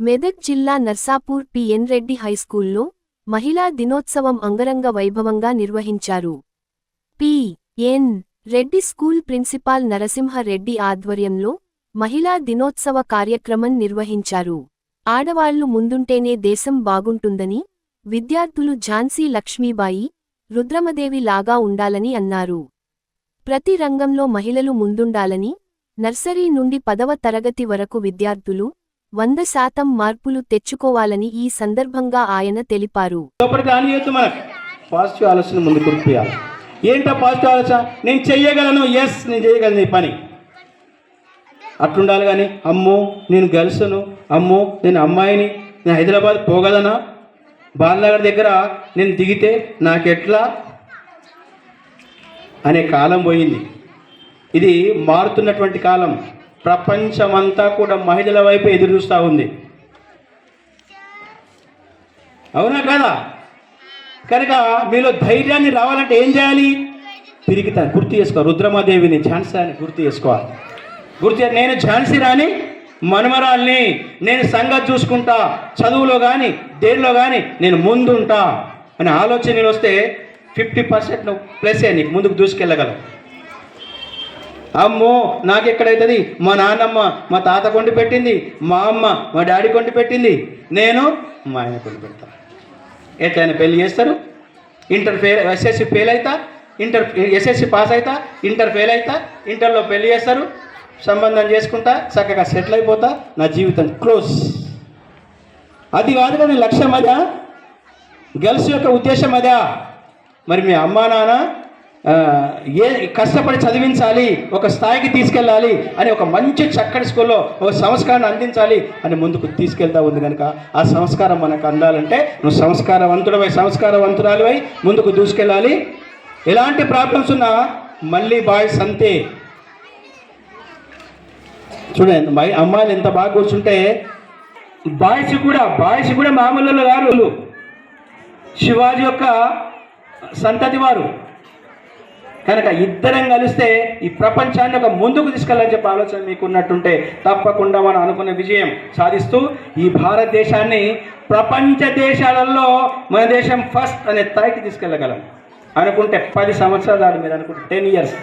మెదక్ జిల్లా నర్సాపూర్ పి.ఎన్. రెడ్డి హైస్కూల్లో మహిళా దినోత్సవం అంగరంగ వైభవంగా నిర్వహించారు. పి.ఎన్. రెడ్డి స్కూల్ ప్రిన్సిపాల్ నరసింహ రెడ్డి ఆధ్వర్యంలో మహిళా దినోత్సవ కార్యక్రమం నిర్వహించారు. ఆడవాళ్లు ముందుంటేనే దేశం బాగుంటుందని, విద్యార్థులు ఝాన్సీ లక్ష్మీబాయి, రుద్రమదేవి లాగా ఉండాలని అన్నారు. ప్రతి రంగంలో మహిళలు ముందుండాలని, నర్సరీ నుండి 10వ తరగతి వరకు విద్యార్థులు 100% మార్పులు తెచ్చుకోవాలని ఈ సందర్భంగా ఆయన తెలిపారు. పాజిటివ్ ఆలోచన ముందు కురిపియాలి. ఏంటో పాజిటివ్ ఆలోచన, నేను చెయ్యగలను, నేను చేయగలను ఈ పని అట్లుండాలి. కానీ అమ్మో నేను గర్ల్స్ను, అమ్మో నేను అమ్మాయిని, నేను హైదరాబాద్ పోగలనా, బాలనగర్ దగ్గర నేను దిగితే నాకెట్లా అనే కాలం పోయింది. ఇది మారుతున్నటువంటి కాలం. ప్రపంచమంతా కూడా మహిళల వైపు ఎదురు చూస్తూ ఉంది. అవునా కదా? కనుక మీలో ధైర్యాన్ని రావాలంటే ఏం చేయాలి? తిరిగితాను గుర్తు చేసుకో. రుద్రమాదేవిని, ఝాన్సీ అని గుర్తు చేసుకోవాలి. నేను ఝాన్సీ రాని మనమరాల్ని, నేను సంగతి చూసుకుంటా, చదువులో కానీ దేనిలో కానీ నేను ముందుంటా అనే ఆలోచనలు వస్తే 50% ప్లస్ నీకు ముందుకు దూసుకెళ్ళగలవు. అమ్మో నాకెక్కడైతుంది, మా నాన్నమ్మ మా తాత కొండి పెట్టింది, మా అమ్మ మా డాడీ కొండి పెట్టింది, నేను మా ఆయన కొండి పెడతాను. ఎట్లయినా పెళ్ళి చేస్తారు. ఎస్ఎస్సి ఫెయిల్ అవుతా, ఎస్ఎస్సి పాస్ అవుతా, ఇంటర్ ఫెయిల్ అవుతా, ఇంటర్లో పెళ్ళి చేస్తారు, సంబంధం చేసుకుంటా, చక్కగా సెటిల్ అయిపోతా, నా జీవితం క్లోజ్. అది కాదు కదా లక్ష్యం. అదా గర్ల్స్ యొక్క ఉద్దేశం? అదా? మరి మీ అమ్మా నాన్న కష్టపడి చదివించాలి, ఒక స్థాయికి తీసుకెళ్ళాలి అని, ఒక మంచి చక్కటి స్కూల్లో ఒక సంస్కారాన్ని అందించాలి అని ముందుకు తీసుకెళ్తా ఉంది. కనుక ఆ సంస్కారం మనకు అందాలంటే నువ్వు సంస్కారవంతురాలివై ముందుకు దూసుకెళ్ళాలి. ఎలాంటి ప్రాబ్లమ్స్ ఉన్నా మళ్ళీ బాయ్స్ అంతే. చూడండి అమ్మాయిలు ఎంత బాగా కూర్చుంటే బాయ్స్ కూడా మామూలు గారు. శివాజీ యొక్క సంతతి వారు. కనుక ఇద్దరం కలిస్తే ఈ ప్రపంచాన్ని ఒక ముందుకు తీసుకెళ్ళాలని చెప్పి ఆలోచన మీకు ఉన్నట్టుంటే తప్పకుండా మనం అనుకున్న విజయం సాధిస్తూ ఈ భారతదేశాన్ని ప్రపంచ దేశాలలో మన దేశం ఫస్ట్ అనే స్థాయికి తీసుకెళ్ళగలం అనుకుంటే 10 సంవత్సరాలు, మీరు అనుకుంటే 10 years